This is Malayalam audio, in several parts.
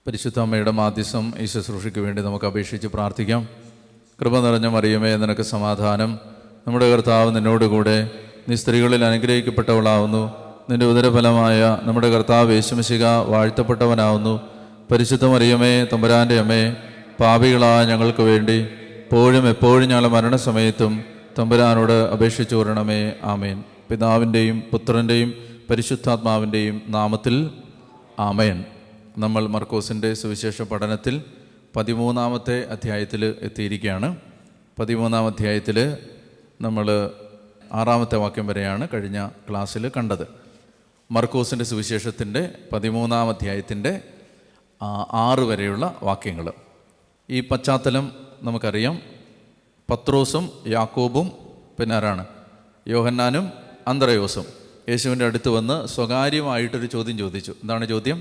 പരിശുദ്ധ അമ്മയുടെ മാധ്യസ്ഥം ഈ ശുശ്രൂഷയ്ക്ക് വേണ്ടി നമുക്ക് അപേക്ഷിച്ച് പ്രാർത്ഥിക്കാം. കൃപ നിറഞ്ഞ മറിയമേ, നിനക്ക് സമാധാനം. നമ്മുടെ കർത്താവ് നിന്നോടുകൂടെ, നീ സ്ത്രീകളിൽ അനുഗ്രഹിക്കപ്പെട്ടവളാവുന്നു. നിന്റെ ഉദരഫലമായ നമ്മുടെ കർത്താവ് യേശുമിശിഹ വാഴ്ത്തപ്പെട്ടവനാവുന്നു. പരിശുദ്ധ മറിയമേ, തമ്പുരാൻ്റെ അമ്മേ, പാപികളായ ഞങ്ങൾക്ക് വേണ്ടി എപ്പോഴും എപ്പോഴും ഞങ്ങളുടെ മരണസമയത്തും തമ്പുരാനോട് അപേക്ഷിച്ചു കൊള്ളണമേ. ആമേൻ. പിതാവിൻ്റെയും പുത്രൻ്റെയും പരിശുദ്ധാത്മാവിൻ്റെയും നാമത്തിൽ ആമേൻ. നമ്മൾ മർക്കോസിൻ്റെ സുവിശേഷ പഠനത്തിൽ 13-ാമത്തെ അധ്യായത്തിൽ എത്തിയിരിക്കുകയാണ്. 13-ാം അധ്യായത്തിൽ നമ്മൾ 6-ാമത്തെ വാക്യം വരെയാണ് കഴിഞ്ഞ ക്ലാസ്സിൽ കണ്ടത്. മർക്കോസിൻ്റെ സുവിശേഷത്തിൻ്റെ 13-ാം അധ്യായത്തിൻ്റെ 6 വരെയുള്ള വാക്യങ്ങൾ. ഈ പശ്ചാത്തലം നമുക്കറിയാം. പത്രോസും യാക്കോബും പിന്നെ ആരാണ്? യോഹന്നാനും അന്ത്രയോസും യേശുവിൻ്റെ അടുത്ത് വന്ന് സ്വകാര്യമായിട്ടൊരു ചോദ്യം ചോദിച്ചു. എന്താണ് ചോദ്യം?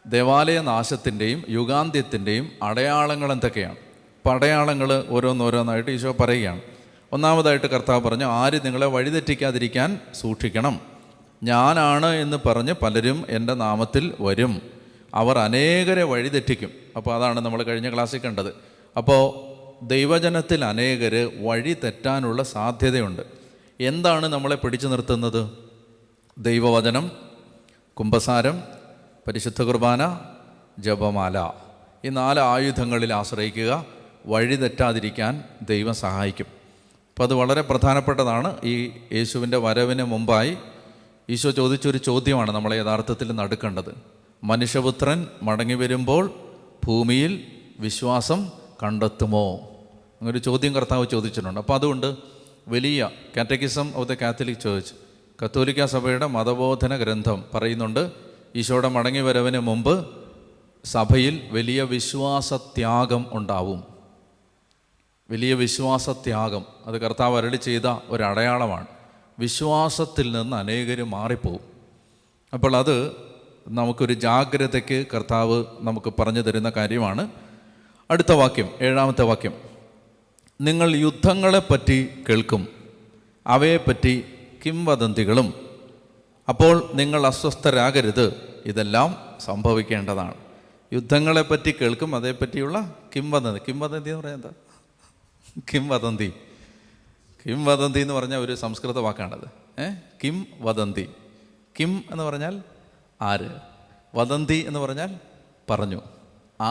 ദേവാലയ നാശത്തിൻ്റെയും യുഗാന്ത്യത്തിൻ്റെയും അടയാളങ്ങൾ എന്തൊക്കെയാണ്? അപ്പം അടയാളങ്ങൾ ഓരോന്നോരോന്നായിട്ട് ഈശോ പറയുകയാണ്. ഒന്നാമതായിട്ട് കർത്താവ് പറഞ്ഞു, ആര് നിങ്ങളെ വഴിതെറ്റിക്കാതിരിക്കാൻ സൂക്ഷിക്കണം. ഞാനാണ് എന്ന് പറഞ്ഞ് പലരും എൻ്റെ നാമത്തിൽ വരും, അവർ അനേകരെ വഴിതെറ്റിക്കും. അപ്പോൾ അതാണ് നമ്മൾ കഴിഞ്ഞ ക്ലാസ്സിൽ കണ്ടത്. അപ്പോൾ ദൈവജനത്തിൽ അനേകർ വഴി തെറ്റാനുള്ള സാധ്യതയുണ്ട്. എന്താണ് നമ്മളെ പിടിച്ചു നിർത്തുന്നത്? ദൈവവചനം, കുമ്പസാരം, പരിശുദ്ധ കുർബാന, ജപമാല. ഈ 4 ആയുധങ്ങളിൽ ആശ്രയിക്കുക. വഴി തെറ്റാതിരിക്കാൻ ദൈവം സഹായിക്കും. അപ്പോൾ അത് വളരെ പ്രധാനപ്പെട്ടതാണ്. ഈ യേശുവിൻ്റെ വരവിന് മുമ്പായി ഈശോ ചോദിച്ചൊരു ചോദ്യമാണ് നമ്മളെ യഥാർത്ഥത്തിൽ നടക്കേണ്ടത്. മനുഷ്യപുത്രൻ മടങ്ങി വരുമ്പോൾ ഭൂമിയിൽ വിശ്വാസം കണ്ടെത്തുമോ? അങ്ങനൊരു ചോദ്യം കർത്താവ് ചോദിച്ചിട്ടുണ്ട്. അപ്പോൾ അതുകൊണ്ട് വലിയ catechism of the Catholic church, കത്തോലിക്ക സഭയുടെ മതബോധന ഗ്രന്ഥം പറയുന്നുണ്ട്, ഈശോയുടെ മടങ്ങി വരവിന് മുമ്പ് സഭയിൽ വലിയ വിശ്വാസത്യാഗം ഉണ്ടാവും. വലിയ വിശ്വാസത്യാഗം, അത് കർത്താവ് അരുളി ചെയ്ത ഒരടയാളമാണ്. വിശ്വാസത്തിൽ നിന്ന് അനേകർ മാറിപ്പോവും. അപ്പോൾ അത് നമുക്കൊരു ജാഗ്രതയ്ക്ക് കർത്താവ് നമുക്ക് പറഞ്ഞു തരുന്ന കാര്യമാണ്. അടുത്ത വാക്യം, 7-ാമത്തെ വാക്യം, നിങ്ങൾ യുദ്ധങ്ങളെപ്പറ്റി കേൾക്കും, അവയെപ്പറ്റി കിംവദന്തികളും, അപ്പോൾ നിങ്ങൾ അസ്വസ്ഥരാകരുത്, ഇതെല്ലാം സംഭവിക്കേണ്ടതാണ്. യുദ്ധങ്ങളെപ്പറ്റി കേൾക്കും, അതേപ്പറ്റിയുള്ള കിംവദന്തി. കിംവദന്തി എന്ന് പറയാൻ എന്താ? കിംവദന്തി എന്ന് പറഞ്ഞാൽ ഒരു സംസ്കൃത വാക്കാണത്. കിം വദന്തി. കിം എന്ന് പറഞ്ഞാൽ ആര്, വദന്തി എന്ന് പറഞ്ഞാൽ പറഞ്ഞു.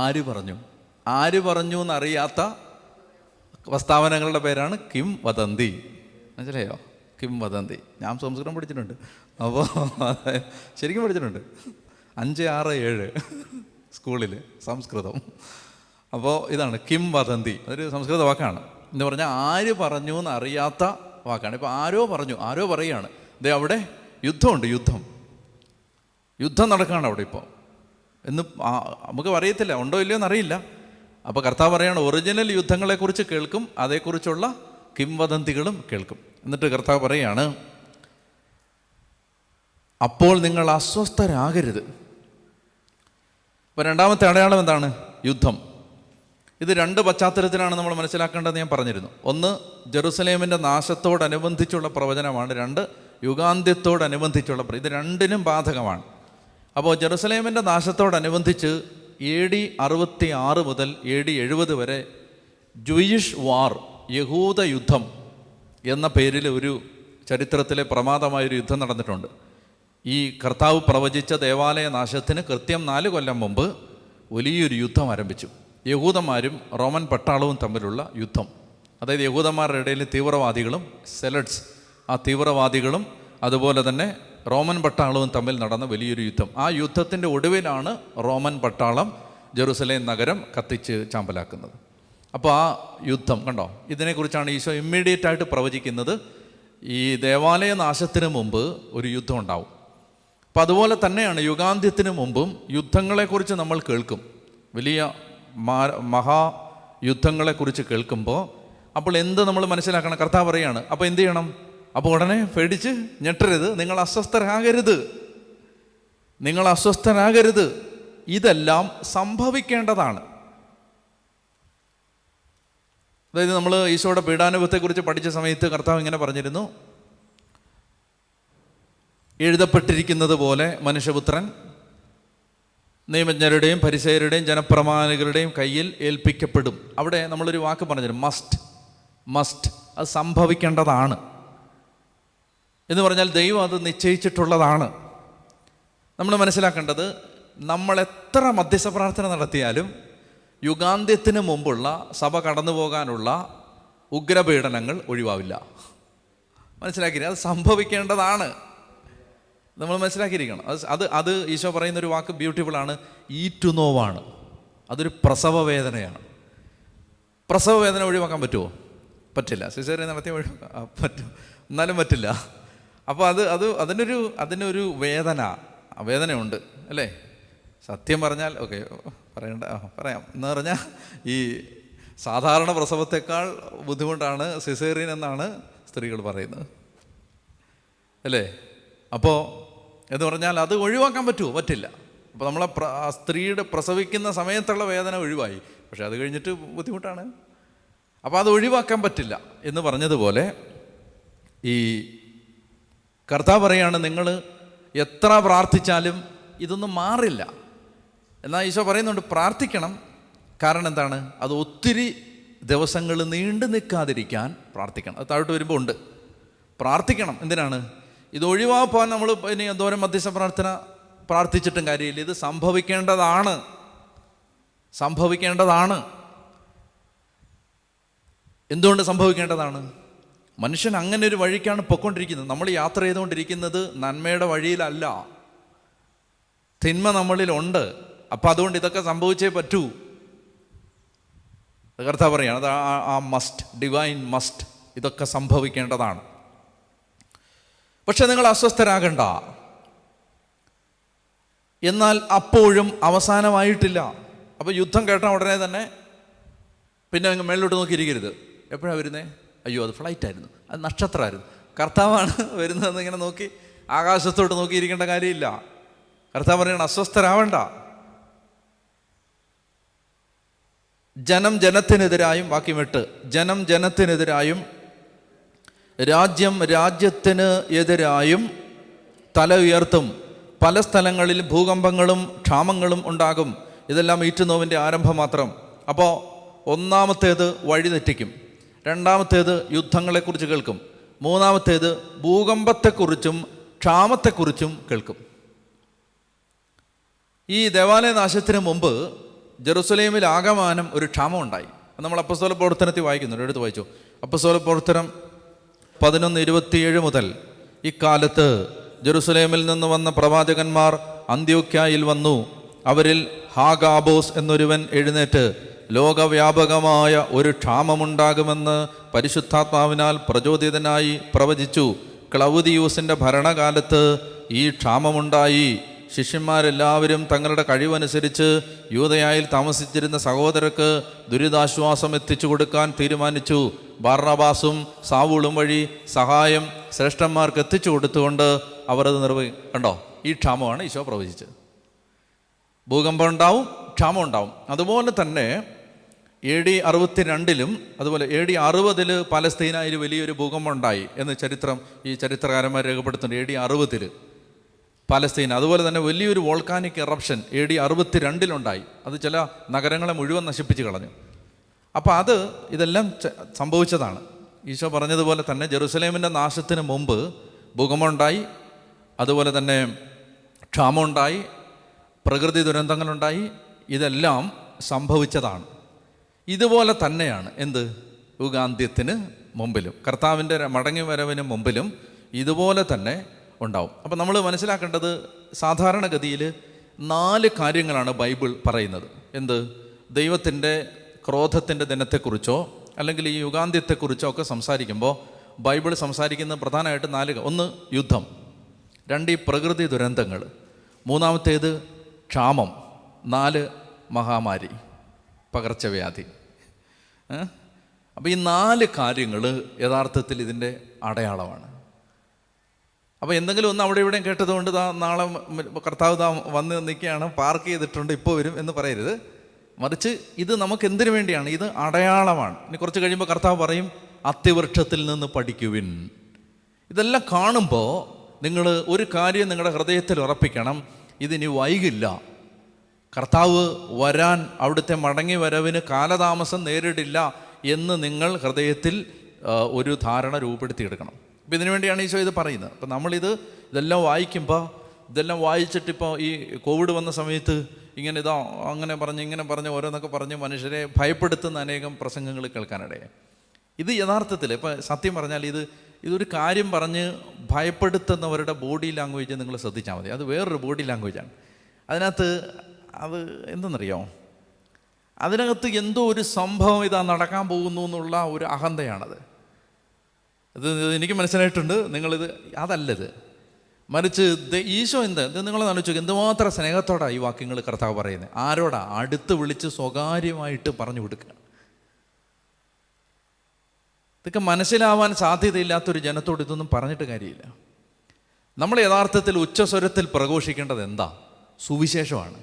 ആര് പറഞ്ഞു? ആര് പറഞ്ഞു എന്നറിയാത്ത പ്രസ്താവനകളുടെ പേരാണ് കിം വദന്തി. മനസ്സിലായോ? കിം വദന്തി. ഞാൻ സംസ്കൃതം പഠിച്ചിട്ടുണ്ട്. അപ്പോൾ ശരിക്കും പഠിച്ചിട്ടുണ്ട്. 5, 6, 7 സ്കൂളിൽ സംസ്കൃതം. അപ്പോൾ ഇതാണ് കിം വദന്തി. അതൊരു സംസ്കൃത വാക്കാണ്. എന്ന് പറഞ്ഞാൽ ആര് പറഞ്ഞു എന്നറിയാത്ത വാക്കാണ്. ഇപ്പോൾ ആരോ പറഞ്ഞു, ആരോ പറയുകയാണ്, ദേ അവിടെ യുദ്ധമുണ്ട്, യുദ്ധം നടക്കുകയാണ് അവിടെ ഇപ്പോൾ എന്ന് നമുക്ക് അറിയത്തില്ല, ഉണ്ടോ ഇല്ലയോ എന്നറിയില്ല. അപ്പോൾ കർത്താവ് പറയാണ്, ഒറിജിനൽ യുദ്ധങ്ങളെക്കുറിച്ച് കേൾക്കും, അതേക്കുറിച്ചുള്ള കിംവദന്തികളും കേൾക്കും. എന്നിട്ട് കർത്താവ് പറയാണ്, അപ്പോൾ നിങ്ങൾ അസ്വസ്ഥരാകരുത്. അപ്പോൾ 2-ാമത്തെ അടയാളം എന്താണ്? യുദ്ധം. ഇത് 2 പശ്ചാത്തലത്തിലാണ് നമ്മൾ മനസ്സിലാക്കേണ്ടതെന്ന് ഞാൻ പറഞ്ഞിരുന്നു. ഒന്ന്, ജെറുസലേമിൻ്റെ നാശത്തോടനുബന്ധിച്ചുള്ള പ്രവചനമാണ്. 2, യുഗാന്ത്യത്തോടനുബന്ധിച്ചുള്ള. ഇത് 2നും ബാധകമാണ്. അപ്പോൾ ജെറുസലേമിൻ്റെ നാശത്തോടനുബന്ധിച്ച് AD 66 മുതൽ AD 70 വരെ ജൂയിഷ് വാർ, യഹൂദ യുദ്ധം എന്ന പേരിൽ ഒരു ചരിത്രത്തിലെ പ്രമാദമായൊരു യുദ്ധം നടന്നിട്ടുണ്ട്. ഈ കർത്താവ് പ്രവചിച്ച ദേവാലയ നാശത്തിന് കൃത്യം 4 കൊല്ലം മുമ്പ് വലിയൊരു യുദ്ധം ആരംഭിച്ചു. യഹൂദന്മാരും റോമൻ പട്ടാളവും തമ്മിലുള്ള യുദ്ധം. അതായത് യഹൂദന്മാരുടെ ഇടയിൽ തീവ്രവാദികളും സെലറ്റ്സ്, ആ തീവ്രവാദികളും അതുപോലെ തന്നെ റോമൻ പട്ടാളവും തമ്മിൽ നടന്ന വലിയൊരു യുദ്ധം. ആ യുദ്ധത്തിൻ്റെ ഒടുവിലാണ് റോമൻ പട്ടാളം ജെറുസലേം നഗരം കത്തിച്ച് ചാമ്പലാക്കുന്നത്. അപ്പോൾ ആ യുദ്ധം കണ്ടോ, ഇതിനെക്കുറിച്ചാണ് ഈശോ ഇമ്മീഡിയറ്റ് ആയിട്ട് പ്രവചിക്കുന്നത്. ഈ ദേവാലയ നാശത്തിന് മുമ്പ് ഒരു യുദ്ധം ഉണ്ടാവും. അപ്പം അതുപോലെ തന്നെയാണ് യുഗാന്ത്യത്തിന് മുമ്പും യുദ്ധങ്ങളെക്കുറിച്ച് നമ്മൾ കേൾക്കും. വലിയ മഹായുദ്ധങ്ങളെക്കുറിച്ച് കേൾക്കുമ്പോൾ അപ്പോൾ എന്ത് നമ്മൾ മനസ്സിലാക്കണം? കർത്താവ് പറയാണ്, അപ്പോൾ എന്ത് ചെയ്യണം? അപ്പോൾ ഉടനെ പേടിച്ച് ഞെട്ടരുത്, നിങ്ങൾ അസ്വസ്ഥരാകരുത്, ഇതെല്ലാം സംഭവിക്കേണ്ടതാണ്. അതായത് നമ്മൾ ഈശോയുടെ പീഡാനുഭവത്തെക്കുറിച്ച് പഠിച്ച സമയത്ത് കർത്താവ് ഇങ്ങനെ പറഞ്ഞിരുന്നു, എഴുതപ്പെട്ടിരിക്കുന്നത് പോലെ മനുഷ്യപുത്രൻ നിയമജ്ഞരുടെയും പരിസയരുടെയും ജനപ്രമാണികളുടെയും കയ്യിൽ ഏൽപ്പിക്കപ്പെടും. അവിടെ നമ്മളൊരു വാക്ക് പറഞ്ഞിരുന്നു, മസ്റ്റ്. അത് സംഭവിക്കേണ്ടതാണ് എന്ന് പറഞ്ഞാൽ ദൈവം അത് നിശ്ചയിച്ചിട്ടുള്ളതാണ്. നമ്മൾ മനസ്സിലാക്കേണ്ടത്, നമ്മൾ എത്ര മധ്യസ്ഥ പ്രാർത്ഥന നടത്തിയാലും യുഗാന്ത്യത്തിന് മുമ്പുള്ള സഭ കടന്നു പോകാനുള്ള ഉഗ്രപീഡനങ്ങൾ ഒഴിവാവില്ല. മനസ്സിലാക്കിയിരിക്കുക, അത് സംഭവിക്കേണ്ടതാണ്. നമ്മൾ മനസ്സിലാക്കിയിരിക്കണം. അത് ഈശോ പറയുന്നൊരു വാക്ക് ബ്യൂട്ടിഫുള്ളാണ്, ഈറ്റുനോവാണ്. അതൊരു പ്രസവ വേദനയാണ്. പ്രസവ വേദന ഒഴിവാക്കാൻ പറ്റുമോ? പറ്റില്ല. സിസേറിയൻ നടത്തിയ ഒഴിവാക്കാൻ പറ്റും, എന്നാലും പറ്റില്ല. അപ്പോൾ അതിനൊരു വേദനയുണ്ട് അല്ലേ? സത്യം പറഞ്ഞാൽ പറയാം എന്ന് പറഞ്ഞാൽ ഈ സാധാരണ പ്രസവത്തെക്കാൾ ബുദ്ധിമുട്ടാണ് സിസേറിയൻ എന്നാണ് സ്ത്രീകൾ പറയുന്നത് അല്ലേ? അപ്പോൾ എന്ന് പറഞ്ഞാൽ അത് ഒഴിവാക്കാൻ പറ്റുമോ? പറ്റില്ല. അപ്പോൾ നമ്മളെ സ്ത്രീയുടെ പ്രസവിക്കുന്ന സമയത്തുള്ള വേദന ഒഴിവായി, പക്ഷെ അത് കഴിഞ്ഞിട്ട് ബുദ്ധിമുട്ടാണ്. അപ്പോൾ അത് ഒഴിവാക്കാൻ പറ്റില്ല എന്ന് പറഞ്ഞതുപോലെ ഈ കർത്താവ് പറയാണ്, നിങ്ങൾ എത്ര പ്രാർത്ഥിച്ചാലും ഇതൊന്നും മാറില്ല. എന്നാൽ ഈശോ പറയുന്നുണ്ട് പ്രാർത്ഥിക്കണം. കാരണം എന്താണ്? അത് ഒത്തിരി ദിവസങ്ങൾ നീണ്ടു നിൽക്കാതിരിക്കാൻ പ്രാർത്ഥിക്കണം. അത് താഴോട്ട് വരുമ്പോൾ ഉണ്ട്, പ്രാർത്ഥിക്കണം. എന്തിനാണ്? ഇത് ഒഴിവാക്കാൻ നമ്മൾ ഇനി എന്തോരം മധ്യസ്ഥ പ്രാർത്ഥന പ്രാർത്ഥിച്ചിട്ടും കാര്യമില്ല. ഇത് സംഭവിക്കേണ്ടതാണ്. എന്തുകൊണ്ട് സംഭവിക്കേണ്ടതാണ്? മനുഷ്യൻ അങ്ങനെ ഒരു വഴിക്കാണ് പൊയ്ക്കൊണ്ടിരിക്കുന്നത്. നമ്മൾ യാത്ര ചെയ്തുകൊണ്ടിരിക്കുന്നത് നന്മയുടെ വഴിയിലല്ല, തിന്മ നമ്മളിലുണ്ട്. അപ്പം അതുകൊണ്ട് ഇതൊക്കെ സംഭവിച്ചേ പറ്റൂ. കർത്താവ് പറയാണ്, അത് ആ മസ്റ്റ്, ഡിവൈൻ മസ്റ്റ്, ഇതൊക്കെ സംഭവിക്കേണ്ടതാണ്. പക്ഷെ നിങ്ങൾ അസ്വസ്ഥരാകണ്ട. എന്നാൽ അപ്പോഴും അവസാനമായിട്ടില്ല. അപ്പോൾ യുദ്ധം കേട്ട ഉടനെ തന്നെ പിന്നെ അങ്ങ് മേളിലോട്ട് നോക്കിയിരിക്കരുത്. എപ്പോഴാണ് വരുന്നത്? അയ്യോ, അത് ഫ്ലൈറ്റായിരുന്നു, അത് നക്ഷത്രമായിരുന്നു, കർത്താവാണ് വരുന്നതെന്ന് ഇങ്ങനെ നോക്കി ആകാശത്തോട്ട് നോക്കിയിരിക്കേണ്ട കാര്യമില്ല. കർത്താവ് പറയണം, അസ്വസ്ഥരാവണ്ട. ജനം ജനത്തിനെതിരായും, വാക്യം 8, ജനം ജനത്തിനെതിരായും രാജ്യം രാജ്യത്തിന് എതിരായും തല ഉയർത്തും. പല സ്ഥലങ്ങളിൽ ഭൂകമ്പങ്ങളും ക്ഷാമങ്ങളും ഉണ്ടാകും. ഇതെല്ലാം ഈറ്റുനോവിൻ്റെ ആരംഭം മാത്രം. അപ്പോൾ ഒന്നാമത്തേത് വഴി തെറ്റിക്കും, രണ്ടാമത്തേത് യുദ്ധങ്ങളെക്കുറിച്ച് കേൾക്കും, മൂന്നാമത്തേത് ഭൂകമ്പത്തെക്കുറിച്ചും ക്ഷാമത്തെക്കുറിച്ചും കേൾക്കും. ഈ ദേവാലയ നാശത്തിന് മുമ്പ് ജെറുസലേമിൽ ആകമാനം ഒരു ക്ഷാമം ഉണ്ടായി. നമ്മൾ അപ്പസ്തോല പ്രവർത്തനത്തിൽ വായിക്കുന്നുണ്ട്, എടുത്ത് വായിച്ചു. അപ്പസ്തോല പ്രവർത്തനം 11:27 മുതൽ, ഇക്കാലത്ത് ജെറുസലേമിൽ നിന്ന് വന്ന പ്രവാചകന്മാർ അന്ത്യോക്യായിൽ വന്നു. അവരിൽ ഹാഗാബോസ് എന്നൊരുവൻ എഴുന്നേറ്റ് ലോകവ്യാപകമായ ഒരു ക്ഷാമമുണ്ടാകുമെന്ന് പരിശുദ്ധാത്മാവിനാൽ പ്രചോദിതനായി പ്രവചിച്ചു. ക്ലൗദിയൂസിൻ്റെ ഭരണകാലത്ത് ഈ ക്ഷാമമുണ്ടായി. ശിഷ്യന്മാരെല്ലാവരും തങ്ങളുടെ കഴിവനുസരിച്ച് യൂദയായിൽ താമസിച്ചിരുന്ന സഹോദരർക്ക് ദുരിതാശ്വാസം എത്തിച്ചു കൊടുക്കാൻ തീരുമാനിച്ചു. ബാർണബാസും സാവൂളും വഴി സഹായം ശ്രേഷ്ഠന്മാർക്ക് എത്തിച്ചു കൊടുത്തുകൊണ്ട് അവർ അത് കണ്ടോ, ഈ ക്ഷാമമാണ് ഈശോ പ്രവചിച്ചത്. ഭൂകമ്പം ഉണ്ടാവും, ക്ഷാമം ഉണ്ടാവും. അതുപോലെ തന്നെ AD 62 അതുപോലെ AD 60 പലസ്തീനയിൽ വലിയൊരു ഭൂകമ്പം ഉണ്ടായി എന്ന് ഈ ചരിത്രകാരന്മാർ രേഖപ്പെടുത്തുന്നുണ്ട്. AD 60 പലസ്തീന. അതുപോലെ തന്നെ വലിയൊരു വോൾക്കാനിക് എറപ്ഷൻ AD 62 അത് ചില നഗരങ്ങളെ മുഴുവൻ നശിപ്പിച്ച് കളഞ്ഞു. അപ്പോൾ ഇതെല്ലാം സംഭവിച്ചതാണ്. ഈശോ പറഞ്ഞതുപോലെ തന്നെ ജെറുസലേമിൻ്റെ നാശത്തിന് മുമ്പ് ഭൂകമ്പമുണ്ടായി, അതുപോലെ തന്നെ ക്ഷാമമുണ്ടായി, പ്രകൃതി ദുരന്തങ്ങളുണ്ടായി. ഇതെല്ലാം സംഭവിച്ചതാണ്. ഇതുപോലെ തന്നെയാണ് യുഗാന്ത്യത്തിന് മുമ്പിലും കർത്താവിൻ്റെ മടങ്ങി വരവിന് മുമ്പിലും ഇതുപോലെ തന്നെ ഉണ്ടാവും. അപ്പം നമ്മൾ മനസ്സിലാക്കേണ്ടത്, സാധാരണഗതിയിൽ 4 കാര്യങ്ങളാണ് ബൈബിൾ പറയുന്നത്. ദൈവത്തിൻ്റെ ക്രോധത്തിൻ്റെ ദിനത്തെക്കുറിച്ചോ അല്ലെങ്കിൽ ഈ യുഗാന്ത്യത്തെക്കുറിച്ചോ ഒക്കെ സംസാരിക്കുമ്പോൾ ബൈബിൾ സംസാരിക്കുന്നത് പ്രധാനമായിട്ട് 4. 1 യുദ്ധം, 2 ഈ പ്രകൃതി ദുരന്തങ്ങൾ, 3 ക്ഷാമം, 4 മഹാമാരി, പകർച്ചവ്യാധി. അപ്പോൾ ഈ 4 കാര്യങ്ങൾ യഥാർത്ഥത്തിൽ ഇതിൻ്റെ അടയാളമാണ്. അപ്പോൾ എന്തെങ്കിലും ഒന്ന് അവിടെ ഇവിടെയും കേട്ടതുകൊണ്ട് നാളെ കർത്താവ് വന്ന് നിൽക്കുകയാണ്, പാർക്ക് ചെയ്തിട്ടുണ്ട്, ഇപ്പോൾ വരും എന്ന് പറയരുത്. മറിച്ച് ഇത് നമുക്ക് എന്തിനു വേണ്ടിയാണ്? ഇത് അടയാളമാണ്. ഇനി കുറച്ച് കഴിയുമ്പോൾ കർത്താവ് പറയും, അത്തിവൃക്ഷത്തിൽ നിന്ന് പഠിക്കുവിൻ. ഇതെല്ലാം കാണുമ്പോൾ നിങ്ങൾ ഒരു കാര്യം നിങ്ങളുടെ ഹൃദയത്തിൽ ഉറപ്പിക്കണം, ഇതിനി വൈകില്ല. കർത്താവ് വരാൻ, അവിടുത്തെ മടങ്ങി വരവിന് കാലതാമസം നേരിടില്ല എന്ന് നിങ്ങൾ ഹൃദയത്തിൽ ഒരു ധാരണ രൂപപ്പെടുത്തിയെടുക്കണം. അപ്പോൾ ഇതിനു വേണ്ടിയാണ് ഈശോ ഇത് പറയുന്നത്. അപ്പോൾ ഇതെല്ലാം വായിക്കുമ്പോൾ, ഇതെല്ലാം വായിച്ചിട്ടിപ്പോൾ ഈ കോവിഡ് വന്ന സമയത്ത് ഇങ്ങനെ അങ്ങനെ പറഞ്ഞ് ഓരോന്നൊക്കെ പറഞ്ഞ് മനുഷ്യരെ ഭയപ്പെടുത്തുന്ന അനേകം പ്രസംഗങ്ങൾ കേൾക്കാനിടയായി. ഇത് യഥാർത്ഥത്തിൽ ഇപ്പം സത്യം പറഞ്ഞാൽ ഇതൊരു കാര്യം പറഞ്ഞ് ഭയപ്പെടുത്തുന്നവരുടെ ബോഡി ലാംഗ്വേജ് നിങ്ങൾ ശ്രദ്ധിച്ചാൽ മതി. അത് വേറൊരു ബോഡി ലാംഗ്വേജാണ്. അതിനകത്ത് അത് എന്തെന്നറിയാമോ, അതിനകത്ത് എന്തോ ഒരു സംഭവം നടക്കാൻ പോകുന്നു എന്നുള്ള ഒരു അഹന്തയാണത്. ഇത് എനിക്ക് മനസ്സിലായിട്ടുണ്ട്. അതല്ലത്, മറിച്ച് ഈശോ ഇത് നിങ്ങളെ ആലോചിച്ചു എന്തുമാത്രം സ്നേഹത്തോടാണ് ഈ വാക്യങ്ങൾ കർത്താവ് പറയുന്നത്. ആരോടാ? അടുത്ത് വിളിച്ച് സ്വകാര്യമായിട്ട് പറഞ്ഞു കൊടുക്കുക. ഇതൊക്കെ മനസ്സിലാവാൻ സാധ്യതയില്ലാത്തൊരു ജനത്തോട് ഇതൊന്നും പറഞ്ഞിട്ട് കാര്യമില്ല. നമ്മൾ യഥാർത്ഥത്തിൽ ഉച്ചസ്വരത്തിൽ പ്രഘോഷിക്കേണ്ടത് എന്താ? സുവിശേഷമാണ്.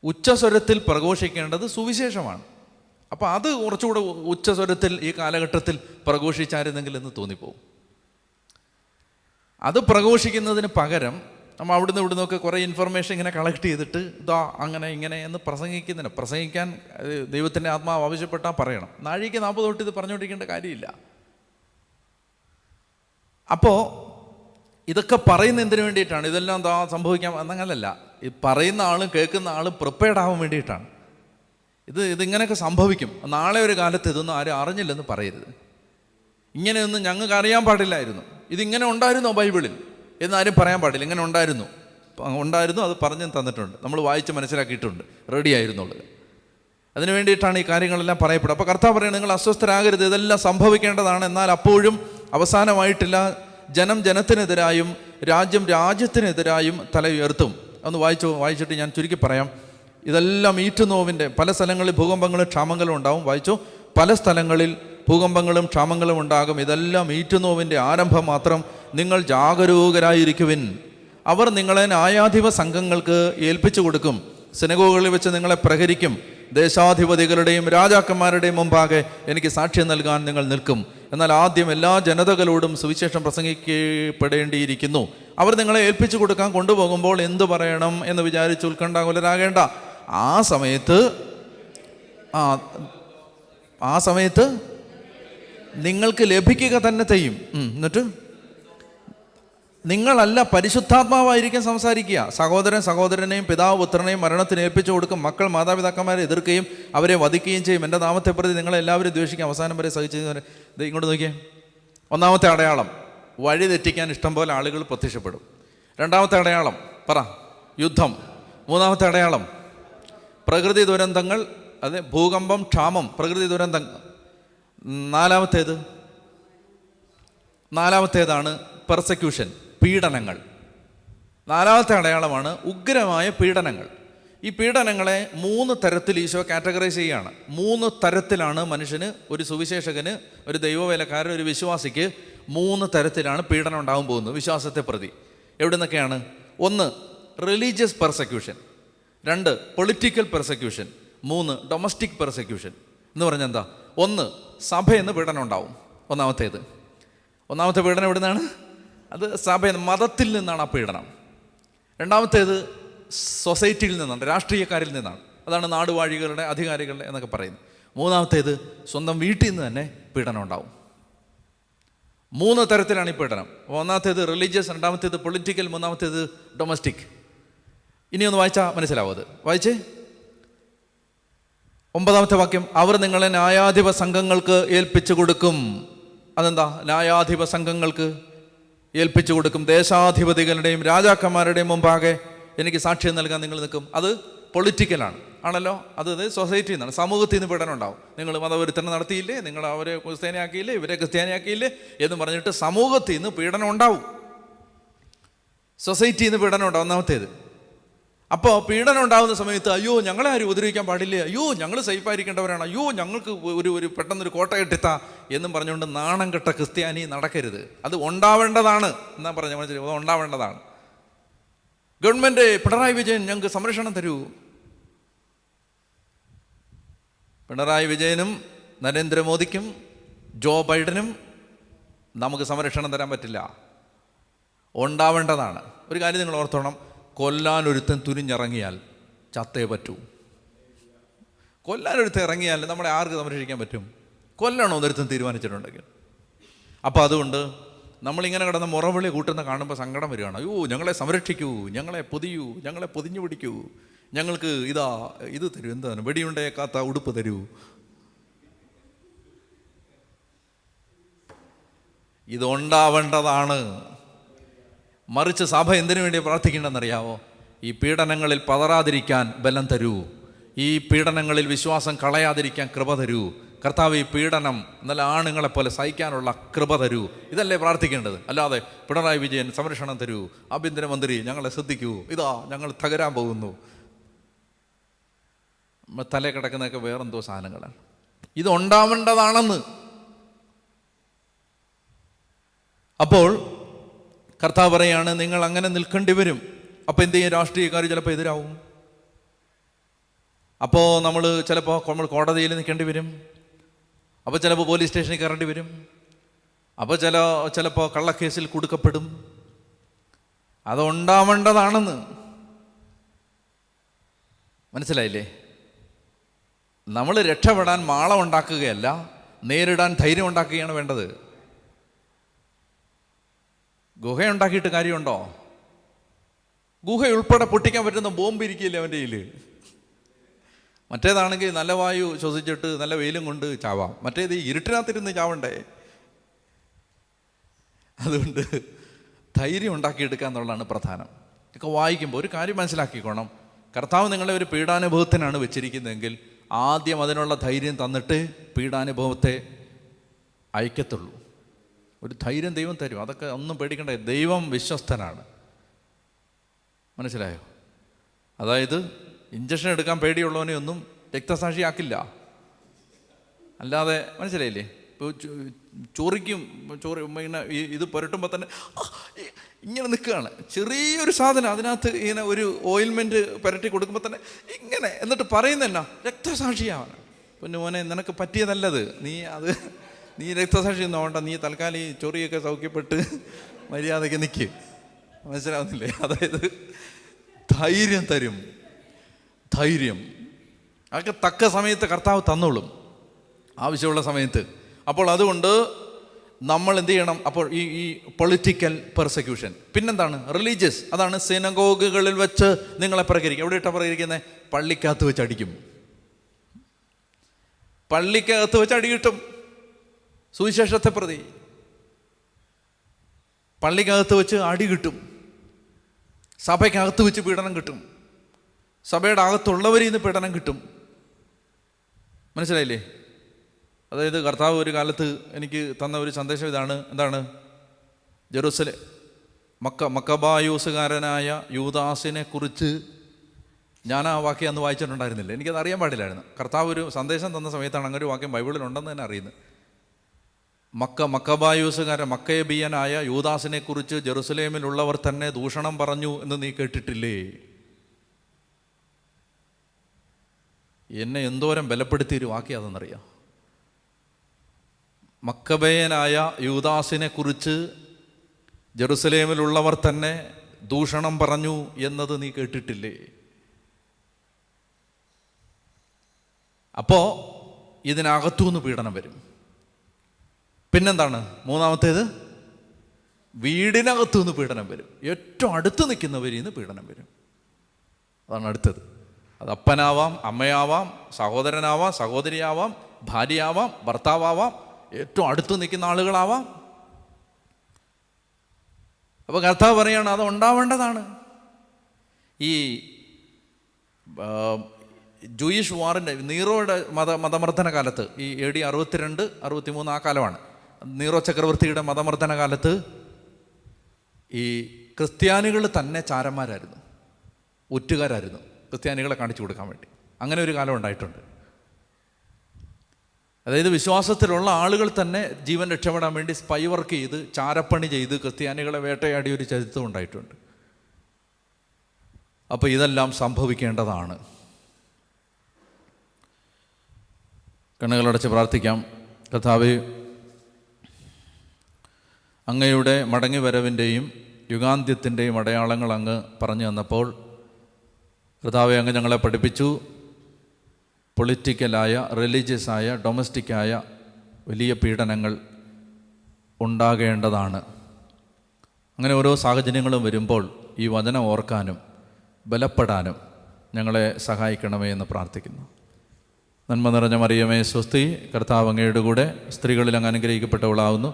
ഉച്ചസ്വരത്തിൽ പ്രഘോഷിക്കേണ്ടത് സുവിശേഷമാണ്. അപ്പോൾ അത് കുറച്ചുകൂടെ ഉച്ചസ്വരത്തിൽ ഈ കാലഘട്ടത്തിൽ പ്രഘോഷിച്ചായിരുന്നെങ്കിൽ എന്ന് തോന്നിപ്പോവും. അത് പ്രഘോഷിക്കുന്നതിന് പകരം നമ്മൾ അവിടുന്ന് ഇവിടുന്നൊക്കെ കുറേ ഇൻഫർമേഷൻ ഇങ്ങനെ കളക്ട് ചെയ്തിട്ട് അങ്ങനെ ഇങ്ങനെ എന്ന് പ്രസംഗിക്കാൻ ദൈവത്തിൻ്റെ ആത്മാവ് ആവശ്യപ്പെട്ടാൽ പറയണം. നാഴിക്ക് 40 തൊട്ട് ഇത് പറഞ്ഞുകൊണ്ടിരിക്കേണ്ട കാര്യമില്ല. അപ്പോൾ ഇതൊക്കെ പറയുന്ന എന്തിനു വേണ്ടിയിട്ടാണ്? ഇതെല്ലാം സംഭവിക്കാൻ എന്നങ്ങനല്ല. ഈ പറയുന്ന ആളും കേൾക്കുന്ന ആളും പ്രിപ്പയർഡ് ആവാൻ വേണ്ടിയിട്ടാണ്. ഇതിങ്ങനെയൊക്കെ സംഭവിക്കും, നാളെ ഒരു കാലത്ത് ഇതൊന്നും ആരും അറിഞ്ഞില്ലെന്ന് പറയരുത്. ഇങ്ങനെയൊന്നും ഞങ്ങൾക്ക് അറിയാൻ പാടില്ലായിരുന്നു, ഇതിങ്ങനെ ഉണ്ടായിരുന്നോ ബൈബിളിൽ എന്നാരും പറയാൻ പാടില്ല. ഇങ്ങനെ ഉണ്ടായിരുന്നു, അത് പറഞ്ഞു തന്നിട്ടുണ്ട്, നമ്മൾ വായിച്ച് മനസ്സിലാക്കിയിട്ടുണ്ട്, റെഡി ആയിരുന്നുള്ളത്. അതിനു വേണ്ടിയിട്ടാണ് ഈ കാര്യങ്ങളെല്ലാം പറയപ്പെടുക. അപ്പോൾ കർത്താവ് പറയുന്നത്, നിങ്ങൾ അസ്വസ്ഥരാകരുത്, ഇതെല്ലാം സംഭവിക്കേണ്ടതാണ്, എന്നാൽ അപ്പോഴും അവസാനമായിട്ടില്ല. ജനം ജനത്തിനെതിരായും രാജ്യം രാജ്യത്തിനെതിരായും തല ഉയർത്തും. ഒന്ന് വായിച്ചിട്ട് ഞാൻ ചുരുക്കി പറയാം. ഇതെല്ലാം ഈറ്റുനോവിൻ്റെ പല സ്ഥലങ്ങളിൽ ഭൂകമ്പങ്ങളും ക്ഷാമങ്ങളും ഉണ്ടാവും. വായിച്ചു, പല സ്ഥലങ്ങളിൽ ഭൂകമ്പങ്ങളും ക്ഷാമങ്ങളും ഉണ്ടാകും. ഇതെല്ലാം ഈറ്റുനോവിൻ്റെ ആരംഭം മാത്രം. നിങ്ങൾ ജാഗരൂകരായിരിക്കുവിൻ. അവർ നിങ്ങളെ ന്യായാധിപ സംഘങ്ങൾക്ക് ഏൽപ്പിച്ചു കൊടുക്കും. സിനഗോഗുകളിൽ വെച്ച് നിങ്ങളെ പ്രഹരിക്കും. ദേശാധിപതികളുടെയും രാജാക്കന്മാരുടെയും മുമ്പാകെ എനിക്ക് സാക്ഷ്യം നൽകാൻ നിങ്ങൾ നിൽക്കും. എന്നാൽ ആദ്യം എല്ലാ ജനതകളോടും സുവിശേഷം പ്രസംഗിക്കപ്പെടേണ്ടിയിരിക്കുന്നു. അവർ നിങ്ങളെ ഏൽപ്പിച്ചു കൊടുക്കാൻ കൊണ്ടുപോകുമ്പോൾ എന്തു പറയണം എന്ന് വിചാരിച്ച് ഉത്കണ്ഠാകുലരാകേണ്ട. ആ സമയത്ത് നിങ്ങൾക്ക് ലഭിക്കുക തന്നെ ചെയ്യും. എന്നിട്ട് നിങ്ങളല്ല, പരിശുദ്ധാത്മാവായിരിക്കും സംസാരിക്കുക. സഹോദരൻ സഹോദരനെയും പിതാവ് പുത്രനെയും മരണത്തിന് ഏൽപ്പിച്ചു കൊടുക്കും. മക്കൾ മാതാപിതാക്കന്മാരെ എതിർക്കുകയും അവരെ വധിക്കുകയും ചെയ്യും. എൻ്റെ നാമത്തെ പ്രതി നിങ്ങളെല്ലാവരും ദ്വേഷിക്കും. അവസാനം വരെ സഹിച്ചവരെ ഇങ്ങോട്ട് നോക്കിയേ. ഒന്നാമത്തെ അടയാളം, വഴി തെറ്റിക്കാൻ ഇഷ്ടം പോലെ ആളുകൾ പ്രത്യക്ഷപ്പെടും. രണ്ടാമത്തെ അടയാളം യുദ്ധം. മൂന്നാമത്തെ അടയാളം പ്രകൃതി ദുരന്തങ്ങൾ, അത് ഭൂകമ്പം, ക്ഷാമം, പ്രകൃതി ദുരന്തങ്ങൾ. നാലാമത്തേതാണ് പെർസെക്യൂഷൻ, പീഡനങ്ങൾ. നാലാമത്തെ അടയാളമാണ് ഉഗ്രമായ പീഡനങ്ങൾ. ഈ പീഡനങ്ങളെ 3 തരത്തിൽ ഈശോ കാറ്റഗറൈസ് ചെയ്യുകയാണ്. 3 തരത്തിലാണ് മനുഷ്യന്, ഒരു സുവിശേഷകന്, ഒരു ദൈവവേലക്കാരൻ, ഒരു വിശ്വാസിക്ക് 3 തരത്തിലാണ് പീഡനം ഉണ്ടാകാൻ പോകുന്നത് വിശ്വാസത്തെ പ്രതി. എവിടെ നിന്നൊക്കെയാണ്? 1 റിലീജിയസ് പെർസെക്യൂഷൻ, 2 പൊളിറ്റിക്കൽ പെർസെക്യൂഷൻ, 3 ഡൊമസ്റ്റിക് പെർസെക്യൂഷൻ. എന്ന് പറഞ്ഞാൽ എന്താ? 1 സഭയെന്ന് പീഡനം ഉണ്ടാവും. ഒന്നാമത്തെ പീഡനം എവിടെ നിന്നാണ്? അത് സഭയിൽ, മതത്തിൽ നിന്നാണ് ആ പീഡനം. രണ്ടാമത്തേത് സൊസൈറ്റിയിൽ നിന്നാണ്, രാഷ്ട്രീയക്കാരിൽ നിന്നാണ്. അതാണ് നാടുവാഴികളുടെ, അധികാരികളുടെ എന്നൊക്കെ പറയുന്നത്. മൂന്നാമത്തേത് സ്വന്തം വീട്ടിൽ നിന്ന് തന്നെ പീഡനം ഉണ്ടാവും. 3 തരത്തിലാണ് ഈ പീഡനം. ഒന്നാമത്തേത് റിലീജിയസ്, രണ്ടാമത്തേത് പൊളിറ്റിക്കൽ, മൂന്നാമത്തേത് ഡൊമസ്റ്റിക്. ഇനി ഒന്ന് വായിച്ചാൽ മനസ്സിലാവും. അത് വായിച്ചേ. 9ാമത്തെ വാക്യം, അവർ നിങ്ങളെ ന്യായാധിപ സംഘങ്ങൾക്ക് ഏൽപ്പിച്ചു കൊടുക്കും. അതെന്താ? ന്യായാധിപ സംഘങ്ങൾക്ക് ഏൽപ്പിച്ചു കൊടുക്കും. ദേശാധിപതികളുടെയും രാജാക്കന്മാരുടെയും മുമ്പാകെ എനിക്ക് സാക്ഷ്യം നൽകാൻ നിങ്ങൾ നിൽക്കും. അത് പൊളിറ്റിക്കലാണ് ആണല്ലോ. അത് സൊസൈറ്റിയിൽ നിന്നാണ്, സമൂഹത്തിൽ നിന്ന് പീഡനം ഉണ്ടാവും. നിങ്ങൾ മതപരിവർത്തനം നടത്തിയില്ലേ, നിങ്ങൾ അവരെ ക്രിസ്ത്യാനിയാക്കിയില്ലേ, ഇവരെ ക്രിസ്ത്യാനിയാക്കിയില്ലേ എന്ന് പറഞ്ഞിട്ട് സമൂഹത്തിൽ നിന്ന് പീഡനം ഉണ്ടാവും, സൊസൈറ്റിയിൽ നിന്ന് പീഡനം ഉണ്ടാവും. ഒന്നാമത്തേത്. അപ്പോൾ പീഡനം ഉണ്ടാകുന്ന സമയത്ത് അയ്യോ ഞങ്ങളെ ആരും ഉപദ്രവിക്കാൻ പാടില്ലേ, അയ്യോ ഞങ്ങൾ സേഫായിരിക്കേണ്ടവരാണ്, അയ്യോ ഞങ്ങൾക്ക് ഒരു പെട്ടെന്നൊരു കോട്ട കെട്ടിത്താ എന്നും പറഞ്ഞുകൊണ്ട് നാണം കെട്ട ക്രിസ്ത്യാനി നടക്കരുത്. അത് ഉണ്ടാവേണ്ടതാണ് എന്നാ പറഞ്ഞ മനസ്സിലായി, അത് ഉണ്ടാവേണ്ടതാണ്. ഗവൺമെൻറ്, പിണറായി വിജയൻ ഞങ്ങൾക്ക് സംരക്ഷണം തരൂ. പിണറായി വിജയനും നരേന്ദ്രമോദിക്കും ജോ ബൈഡനും നമുക്ക് സംരക്ഷണം തരാൻ പറ്റില്ല, ഉണ്ടാവേണ്ടതാണ്. ഒരു കാര്യം നിങ്ങൾ ഓർത്തോണം, കൊല്ലാൻ ഒരുത്തൻ തുനിഞ്ഞിറങ്ങിയാൽ ചത്തേ പറ്റൂ. കൊല്ലാനൊരുത്ത് ഇറങ്ങിയാൽ നമ്മളെ ആർക്ക് സംരക്ഷിക്കാൻ പറ്റും? കൊല്ലണോ ഒരുത്തും തീരുമാനിച്ചിട്ടുണ്ടെങ്കിൽ. അപ്പോൾ അതുകൊണ്ട് നമ്മളിങ്ങനെ കിടന്ന് മുറവിളി കൂട്ടുന്ന കാണുമ്പോൾ സങ്കടം വരികയാണ്. അയ്യോ, ഞങ്ങളെ സംരക്ഷിക്കൂ, ഞങ്ങളെ പൊതിയൂ, ഞങ്ങളെ പൊതിഞ്ഞു പിടിക്കൂ, ഞങ്ങൾക്ക് ഇത് തരൂ, എന്താണ് വെടിയുണ്ടേക്കാത്ത ഉടുപ്പ് തരൂ. ഇതുണ്ടാവേണ്ടതാണ്. മറിച്ച് സഭ എന്തിനു വേണ്ടി പ്രാർത്ഥിക്കേണ്ടെന്നറിയാവോ? ഈ പീഡനങ്ങളിൽ പതറാതിരിക്കാൻ ബലം തരൂ, ഈ പീഡനങ്ങളിൽ വിശ്വാസം കളയാതിരിക്കാൻ കൃപ തരൂ. കർത്താവ്, ഈ പീഡനം നല്ല ആണുങ്ങളെപ്പോലെ സഹിക്കാനുള്ള കൃപ തരൂ. ഇതല്ലേ പ്രാർത്ഥിക്കേണ്ടത്. അല്ലാതെ പിണറായി വിജയൻ സംരക്ഷണം തരൂ, ആഭ്യന്തരമന്ത്രി ഞങ്ങളെ ശ്രദ്ധിക്കൂ, ഞങ്ങൾ തകരാൻ പോകുന്നു, തലേ കിടക്കുന്നതൊക്കെ വേറെന്തോ സാധനങ്ങളാണ്. ഇതുണ്ടാവേണ്ടതാണെന്ന്. അപ്പോൾ കർത്താവ് പറയാണ്, നിങ്ങൾ അങ്ങനെ നിൽക്കേണ്ടി വരും. അപ്പോൾ എന്ത് ചെയ്യും? രാഷ്ട്രീയക്കാർ ചിലപ്പോൾ എതിരാവും. അപ്പോൾ നമ്മൾ കോടതിയിൽ നിൽക്കേണ്ടി വരും. അപ്പോൾ ചിലപ്പോൾ പോലീസ് സ്റ്റേഷനിൽ കയറേണ്ടി വരും. അപ്പോൾ ചിലപ്പോൾ കള്ളക്കേസിൽ കുടുക്കപ്പെടും. അതുണ്ടാവേണ്ടതാണെന്ന്. മനസ്സിലായില്ലേ? നമ്മൾ രക്ഷപ്പെടാൻ മാളം ഉണ്ടാക്കുകയല്ല, നേരിടാൻ ധൈര്യം ഉണ്ടാക്കുകയാണ് വേണ്ടത്. ഗുഹയുണ്ടാക്കിയിട്ട് കാര്യമുണ്ടോ? ഗുഹയുൾപ്പെടെ പൊട്ടിക്കാൻ പറ്റുന്ന ബോംബ് ഇരിക്കില്ലേ അവൻ്റെ കയ്യിൽ. മറ്റേതാണെങ്കിൽ നല്ല വായു ശ്വസിച്ചിട്ട് നല്ല വെയിലും കൊണ്ട് ചാവാം. മറ്റേത് ഇരുട്ടിനകത്തിരുന്ന് ചാവണ്ടേ. അതുകൊണ്ട് ധൈര്യം ഉണ്ടാക്കിയെടുക്കുക എന്നുള്ളതാണ് പ്രധാനം. ഒക്കെ വായിക്കുമ്പോൾ ഒരു കാര്യം മനസ്സിലാക്കിക്കോണം. കർത്താവ് നിങ്ങളെ ഒരു പീഡാനുഭവത്തിനാണ് വെച്ചിരിക്കുന്നതെങ്കിൽ ആദ്യം അതിനുള്ള ധൈര്യം തന്നിട്ട് പീഡാനുഭവത്തെ അയക്കത്തുള്ളൂ. ഒരു ധൈര്യം ദൈവം തരും. അതൊക്കെ ഒന്നും പേടിക്കണ്ടേ. ദൈവം വിശ്വസ്തനാണ്. മനസ്സിലായോ? അതായത് ഇഞ്ചക്ഷൻ എടുക്കാൻ പേടിയുള്ളവനെ ഒന്നും രക്തസാക്ഷിയാക്കില്ല. അല്ലാതെ മനസ്സിലായില്ലേ? ഇപ്പോൾ ഇങ്ങനെ ഇത് പുരട്ടുമ്പോൾ തന്നെ ഇങ്ങനെ നിൽക്കുകയാണ്. ചെറിയൊരു സാധനം അതിനകത്ത് ഇങ്ങനെ ഒരു ഓയിൽമെൻറ്റ് പുരട്ടി കൊടുക്കുമ്പോൾ തന്നെ ഇങ്ങനെ, എന്നിട്ട് പറയുന്നതന്നെ രക്തസാക്ഷിയാണ്. പിന്നെ മോനെ, നിനക്ക് പറ്റിയതല്ലത്, നീ രക്തസാക്ഷി ഒന്നും ആവണ്ട, നീ തൽക്കാലം ഈ ചൊറിയൊക്കെ സൗഖ്യപ്പെട്ട് മര്യാദയ്ക്ക് നിൽക്ക്. മനസ്സിലാവുന്നില്ലേ? അതായത് ധൈര്യം തരും. ധൈര്യം അതൊക്കെ തക്ക സമയത്ത് കർത്താവ് തന്നോളും, ആവശ്യമുള്ള സമയത്ത്. അപ്പോൾ അതുകൊണ്ട് നമ്മൾ എന്ത് ചെയ്യണം? അപ്പോൾ ഈ പൊളിറ്റിക്കൽ പെർസെക്യൂഷൻ, പിന്നെന്താണ്? റിലീജിയസ്. അതാണ് സിനഗോഗുകളിൽ വെച്ച് നിങ്ങളെ പ്രകരിക്കും. എവിടെ ഇട്ടാ പ്രകരിക്കുന്നത്? പള്ളിക്കകത്ത് വെച്ച് അടിക്കും. പള്ളിക്കകത്ത് വെച്ച് അടി കിട്ടും. സുവിശേഷത്തെ പ്രതി പള്ളിക്കകത്ത് വെച്ച് അടി കിട്ടും. സഭയ്ക്കകത്ത് വെച്ച് പീഡനം കിട്ടും. സഭയുടെ അകത്തുള്ളവരിൽ നിന്ന് പീഡനം കിട്ടും. മനസ്സിലായില്ലേ? അതായത് കർത്താവ് ഒരു കാലത്ത് എനിക്ക് തന്ന ഒരു സന്ദേശം ഇതാണ്. എന്താണ്? ജെറുസലേം മക്കബായൂസുകാരനായ യൂദാസിനെ കുറിച്ച് ഞാൻ ആ വാക്യം അന്ന് വായിച്ചിട്ടുണ്ടായിരുന്നില്ല. എനിക്കത് അറിയാൻ പാടില്ലായിരുന്നു. കർത്താവ് ഒരു സന്ദേശം തന്ന സമയത്താണ് അങ്ങനെ ഒരു വാക്യം ബൈബിളിലുണ്ടെന്ന് തന്നെ അറിയുന്നത്. മക്കബായൂസുകാരൻ മക്കബിയനായ യൂദാസിനെ കുറിച്ച് ജെറുസലേമിലുള്ളവർ തന്നെ ദൂഷണം പറഞ്ഞു എന്ന് നീ കേട്ടിട്ടില്ലേ? എന്നെ എന്തോരം ബലപ്പെടുത്തിയൊരു വാക്യം അതെന്നറിയാം. മക്കബയനായ യൂദാസിനെ കുറിച്ച് ജെറുസലേമിലുള്ളവർ തന്നെ ദൂഷണം പറഞ്ഞു എന്നത് നീ കേട്ടിട്ടില്ലേ? അപ്പോൾ ഇതിനകത്തുനിന്ന് പീഡനം വരും. പിന്നെന്താണ്? മൂന്നാമത്തേത്, വീടിനകത്തുനിന്ന് പീഡനം വരും. ഏറ്റവും അടുത്ത് നിൽക്കുന്നവരിൽ നിന്ന് പീഡനം വരും. അതാണ് അടുത്തത്. അത് അപ്പനാവാം, അമ്മയാവാം, സഹോദരനാവാം, സഹോദരിയാവാം, ഭാര്യയാവാം, ഭർത്താവാം, ഏറ്റവും അടുത്ത് നിൽക്കുന്ന ആളുകളാവാം. അപ്പോൾ കർത്താവ് പറയാണ് അത് ഉണ്ടാവേണ്ടതാണ്. ഈ ജൂയിഷ് വാറിൻ്റെ, നീറോയുടെ മതമർദ്ദന കാലത്ത്, ഈ AD 62, 63 ആ കാലമാണ്. നീറോ ചക്രവർത്തിയുടെ മതമർദ്ദന കാലത്ത് ഈ ക്രിസ്ത്യാനികൾ തന്നെ ചാരന്മാരായിരുന്നു, ഒറ്റുകാരായിരുന്നു, ക്രിസ്ത്യാനികളെ കാണിച്ചു കൊടുക്കാൻ വേണ്ടി. അങ്ങനെ ഒരു കാലം ഉണ്ടായിട്ടുണ്ട്. അതായത് വിശ്വാസത്തിലുള്ള ആളുകൾ തന്നെ ജീവൻ രക്ഷപ്പെടാൻ വേണ്ടി സ്പൈ വർക്ക് ചെയ്ത്, ചാരപ്പണി ചെയ്ത് ക്രിസ്ത്യാനികളെ വേട്ടയാടിയ ഒരു ചരിത്രം ഉണ്ടായിട്ടുണ്ട്. അപ്പോൾ ഇതെല്ലാം സംഭവിക്കേണ്ടതാണ്. കണ്ണുകളടച്ച് പ്രാർത്ഥിക്കാം. കർത്താവേ, അങ്ങയുടെ മടങ്ങിവരവിൻ്റെയും യുഗാന്ത്യത്തിൻ്റെയും അടയാളങ്ങൾ അങ്ങ് പറഞ്ഞു തന്നപ്പോൾ കർത്താവെ, അങ്ങ് ഞങ്ങളെ പഠിപ്പിച്ചു പൊളിറ്റിക്കലായ, റിലീജിയസായ, ഡൊമസ്റ്റിക്കായ വലിയ പീഡനങ്ങൾ ഉണ്ടാകേണ്ടതാണ്. അങ്ങനെ ഓരോ സാഹചര്യങ്ങളും വരുമ്പോൾ ഈ വചനം ഓർക്കാനും ബലപ്പെടാനും ഞങ്ങളെ സഹായിക്കണമേ എന്ന് പ്രാർത്ഥിക്കുന്നു. നന്മ നിറഞ്ഞ മറിയമേ സ്വസ്തി, കർത്താവ് അങ്ങയുടെ കൂടെ സ്ത്രീകളിൽ അങ്ങ് അനുഗ്രഹിക്കപ്പെട്ടവളാവുന്നു.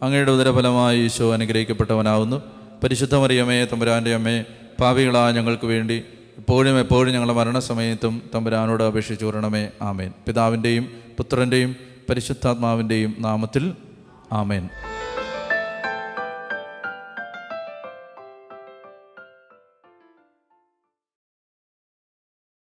അങ്ങയുടെ ഉദരഫലമായി ഈശോ അനുഗ്രഹിക്കപ്പെട്ടവനാവുന്നു. പരിശുദ്ധ മറിയമേ തമ്പുരാൻ്റെ അമ്മേ, പാപികളായ ഞങ്ങൾക്ക് വേണ്ടി ഇപ്പോഴും എപ്പോഴും ഞങ്ങളുടെ മരണസമയത്തും തമ്പുരാനോട് അപേക്ഷിച്ചു വരണമേ. ആമേൻ. പിതാവിൻ്റെയും പുത്രൻ്റെയും പരിശുദ്ധാത്മാവിൻ്റെയും നാമത്തിൽ ആമേൻ.